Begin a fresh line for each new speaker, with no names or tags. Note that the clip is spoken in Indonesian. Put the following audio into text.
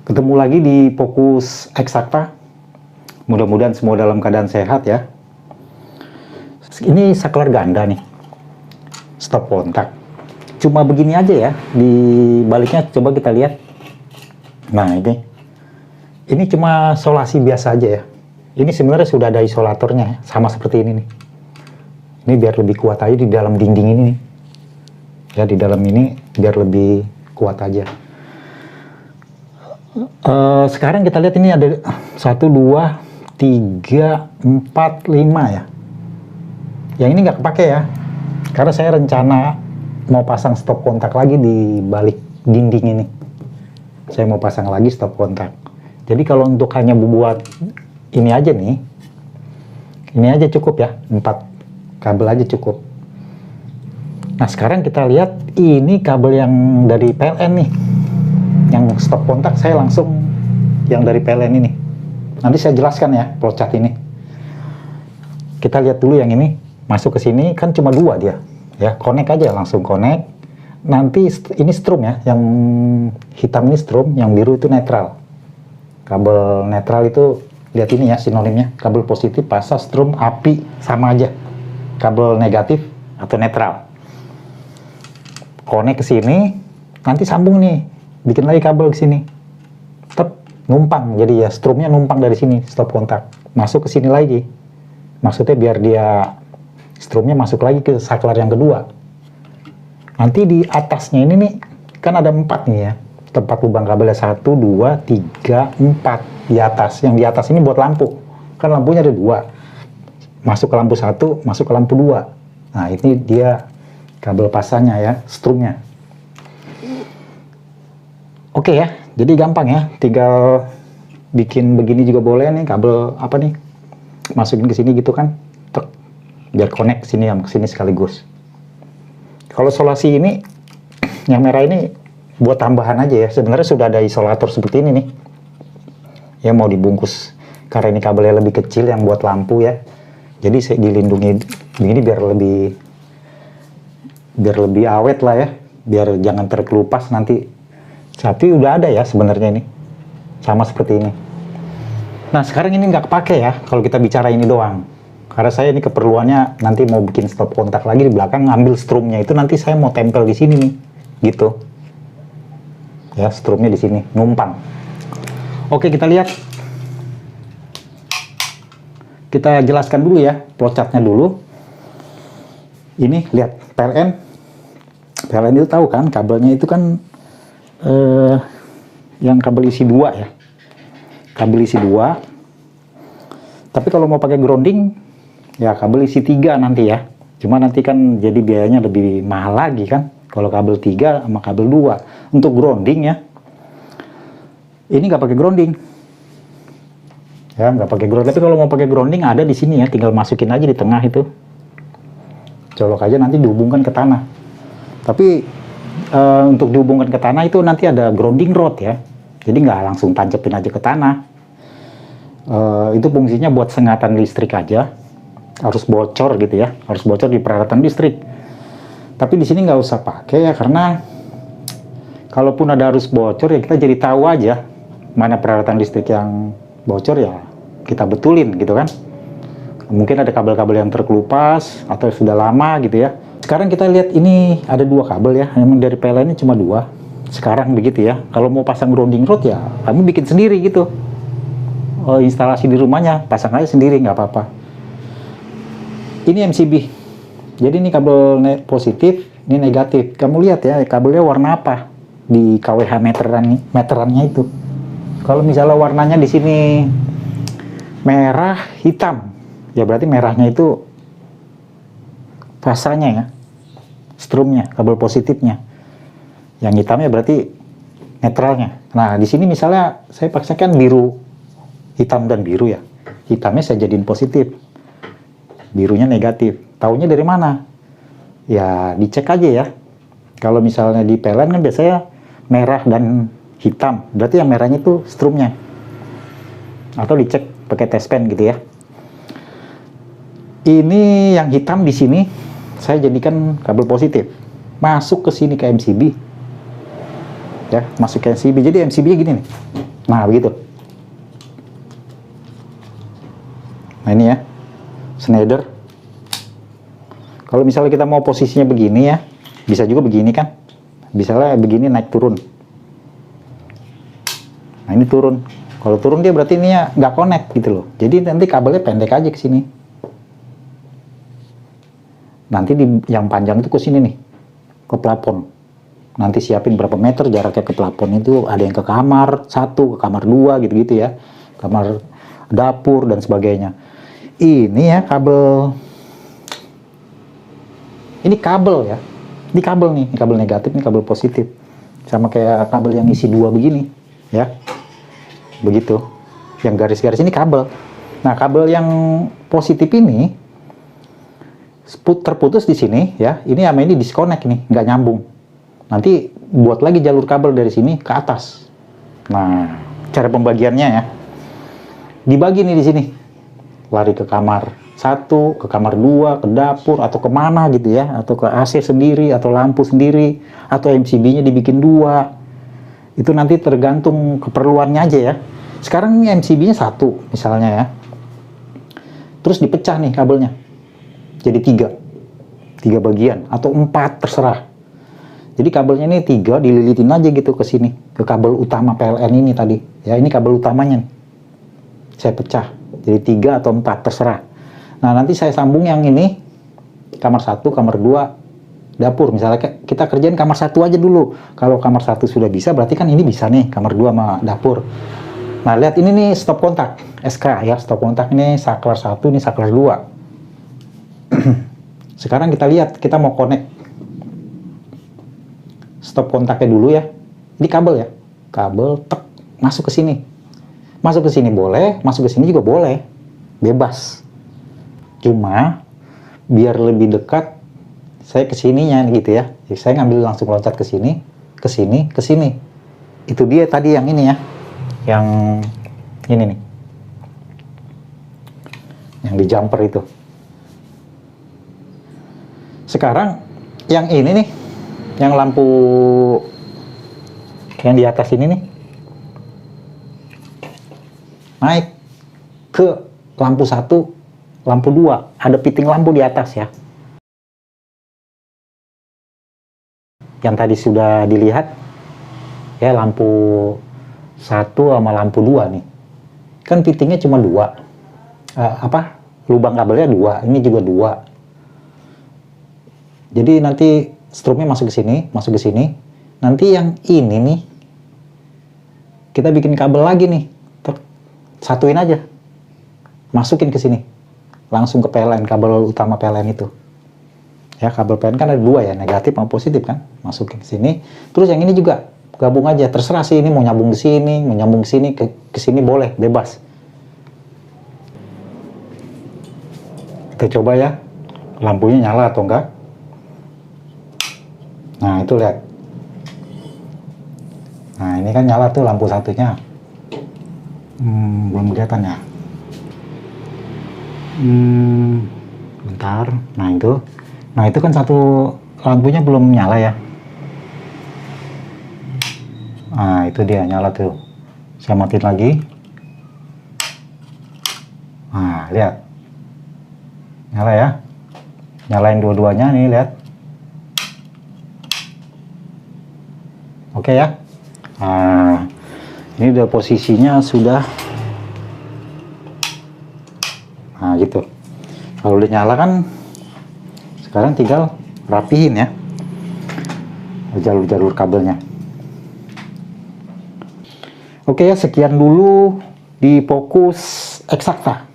Ketemu lagi di Fokus Eksakta. Mudah-mudahan semua dalam keadaan sehat ya. Ini saklar ganda nih, stop kontak. Cuma begini aja ya, di baliknya coba kita lihat. Nah ini cuma isolasi biasa aja ya. Ini sebenarnya sudah ada isolatornya, sama seperti ini nih. Ini biar lebih kuat aja di dalam dinding ini nih. Ya, di dalam ini biar lebih kuat aja. Sekarang kita lihat ini ada 1, 2, 3, 4, 5 ya. Yang ini nggak kepake ya, karena saya rencana mau pasang stop kontak lagi di balik dinding ini. Saya mau pasang lagi stop kontak. Jadi kalau untuk hanya buat ini aja nih, ini aja cukup ya, 4 kabel aja cukup. Nah sekarang kita lihat ini kabel yang dari PLN nih, yang stop kontak saya langsung yang dari PLN ini. Nanti saya jelaskan ya flowchart ini. Kita lihat dulu yang ini, masuk ke sini kan cuma 2 dia ya, connect aja, langsung connect. Nanti ini strum ya, yang hitam ini strum, yang biru itu netral. Kabel netral itu lihat ini ya sinonimnya, kabel positif, fasa, strum, api, sama aja. Kabel negatif atau netral. Connect ke sini, nanti sambung nih, bikin lagi kabel ke sini. Tetap numpang, jadi ya strumnya numpang dari sini, stop kontak. Masuk ke sini lagi. Maksudnya biar dia strumnya masuk lagi ke saklar yang kedua. Nanti di atasnya ini nih, kan ada 4 nih ya. Tempat lubang kabelnya 1, 2, 3, 4 di atas. Yang di atas ini buat lampu. Kan lampunya ada 2. Masuk ke lampu 1, masuk ke lampu 2. Nah ini dia kabel pasanya ya, strumnya. Oke ya, jadi gampang ya. Tinggal bikin begini juga boleh nih, kabel apa nih, masukin ke sini gitu kan. Tek, biar connect sini sama sini sekaligus. Kalau isolasi ini, yang merah ini buat tambahan aja ya. Sebenarnya sudah ada isolator seperti ini nih. Ya mau dibungkus, karena ini kabelnya lebih kecil yang buat lampu ya. Jadi saya dilindungi begini biar lebih awet lah ya. Biar jangan terkelupas nanti. Tapi udah ada ya sebenarnya ini. Sama seperti ini. Nah sekarang ini nggak kepake ya kalau kita bicara ini doang. Karena saya ini keperluannya nanti mau bikin stop kontak lagi di belakang, ngambil strumnya itu nanti saya mau tempel di sini nih, gitu. Ya strumnya di sini, numpang. Oke kita lihat. Kita jelaskan dulu ya, flowchartnya dulu. Ini lihat PLN. PLN itu tahu kan kabelnya itu kan yang kabel isi 2 ya. Kabel isi 2. Tapi kalau mau pakai grounding ya kabel isi 3 nanti ya. Cuma nanti kan jadi biayanya lebih mahal lagi kan. Kalau kabel 3 sama kabel 2. Untuk grounding ya. Ini nggak pakai grounding. Ya nggak pakai grounding. Tapi kalau mau pakai grounding ada di sini ya. Tinggal masukin aja di tengah itu. Colok aja nanti dihubungkan ke tanah. Tapi untuk dihubungkan ke tanah itu nanti ada grounding rod ya. Jadi nggak langsung tancepin aja ke tanah. Itu fungsinya buat sengatan listrik aja. Harus bocor gitu ya, harus bocor di peralatan listrik. Tapi di sini nggak usah pakai ya, karena kalaupun ada arus bocor ya kita jadi tahu aja mana peralatan listrik yang bocor ya kita betulin gitu kan. Mungkin ada kabel-kabel yang terkelupas atau sudah lama gitu ya. Sekarang kita lihat ini ada 2 kabel ya, memang dari PLN ini cuma 2. Sekarang begitu ya, kalau mau pasang grounding rod ya kami bikin sendiri gitu. Instalasi di rumahnya pasang aja sendiri nggak apa-apa. Ini MCB, jadi ini kabel positif, ini negatif. Kamu lihat ya kabelnya warna apa di KWH meterannya itu. Kalau misalnya warnanya di sini merah hitam, ya berarti merahnya itu fasanya ya, strumnya, kabel positifnya. Yang hitamnya berarti netralnya. Nah di sini misalnya saya paksakan biru, hitam dan biru ya. Hitamnya saya jadiin positif, birunya negatif. Taunya dari mana? Ya dicek aja ya. Kalau misalnya di PLN kan biasanya merah dan hitam, berarti yang merahnya itu strumnya. Atau dicek pakai test pen gitu ya. Ini yang hitam di sini saya jadikan kabel positif. Masuk ke sini ke MCB. Ya, masuk ke MCB. Jadi MCB gini nih. Nah, begitu. Nah, ini ya, Schneider. Kalau misalnya kita mau posisinya begini ya, bisa juga begini kan. Misalnya begini naik turun. Nah, ini turun. Kalau turun dia berarti ini ya nggak connect gitu loh. Jadi nanti kabelnya pendek aja ke sini. Nanti yang panjang itu ke sini nih, ke plafon. Nanti siapin berapa meter jaraknya ke plafon itu, ada yang ke kamar 1, ke kamar 2 gitu-gitu ya. Kamar dapur dan sebagainya. Ini ya kabel. Ini kabel ya. Ini kabel nih, ini kabel negatif, ini kabel positif. Sama kayak kabel yang isi 2 begini, ya. Begitu. Yang garis-garis ini kabel. Nah, kabel yang positif ini terputus di sini ya. Ini sama ini disconnect nih, nggak nyambung. Nanti buat lagi jalur kabel dari sini ke atas. Nah, cara pembagiannya ya. Dibagi nih di sini. Lari ke kamar 1, ke kamar 2, ke dapur atau kemana gitu ya, atau ke AC sendiri atau lampu sendiri, atau MCB-nya dibikin 2. Itu nanti tergantung keperluannya aja ya. Sekarang ini MCB-nya 1 misalnya ya. Terus dipecah nih kabelnya. Jadi 3 bagian atau 4 terserah. Jadi kabelnya ini 3 dililitin aja gitu ke sini, ke kabel utama PLN ini tadi. Ya, ini kabel utamanya. Saya pecah. Jadi 3 atau 4 terserah. Nah, nanti saya sambung yang ini kamar 1, kamar 2, dapur. Misalnya kita kerjain kamar 1 aja dulu. Kalau kamar 1 sudah bisa, berarti kan ini bisa nih, kamar 2 sama dapur. Nah, lihat ini nih stop kontak SK ya, stop kontak ini saklar 1, ini saklar 2. Sekarang kita lihat, kita mau connect stop kontaknya dulu ya. Ini kabel ya, kabel tek masuk ke sini. Masuk ke sini boleh, masuk ke sini juga boleh, bebas. Cuma biar lebih dekat, saya ke sininya gitu ya. Jadi saya ngambil langsung loncat ke sini, ke sini, ke sini. Itu dia tadi yang ini ya, yang ini nih, yang di jumper itu. Sekarang yang ini nih, yang lampu yang di atas ini nih, naik ke lampu 1, lampu 2, ada piting lampu di atas ya. Yang tadi sudah dilihat ya, lampu 1 sama lampu 2 nih. Kan pitingnya cuma 2. Lubang kabelnya 2, ini juga 2. Jadi nanti strumnya masuk ke sini, masuk ke sini. Nanti yang ini nih kita bikin kabel lagi nih. Satuin aja. Masukin ke sini. Langsung ke PLN, kabel utama PLN itu. Ya, kabel PLN kan ada 2 ya, negatif sama positif kan. Masukin ke sini. Terus yang ini juga gabung aja, terserah sih, ini mau nyambung ke sini, mau nyambung ke sini, ke sini boleh, bebas. Kita coba ya, lampunya nyala atau enggak. Nah, itu lihat. Nah, ini kan nyala tuh lampu satunya. Belum kelihatan ya. Bentar. Nah itu kan satu lampunya belum nyala ya. Nah, itu dia nyala tuh. Saya matiin lagi. Nah, lihat. Nyala ya. Nyalain dua-duanya nih, lihat. Oke ya. Nah, ini udah posisinya sudah. Nah, gitu. Kalau udah nyala kan, sekarang tinggal rapihin ya jalur-jalur kabelnya. Oke ya, sekian dulu di Fokus Eksakta.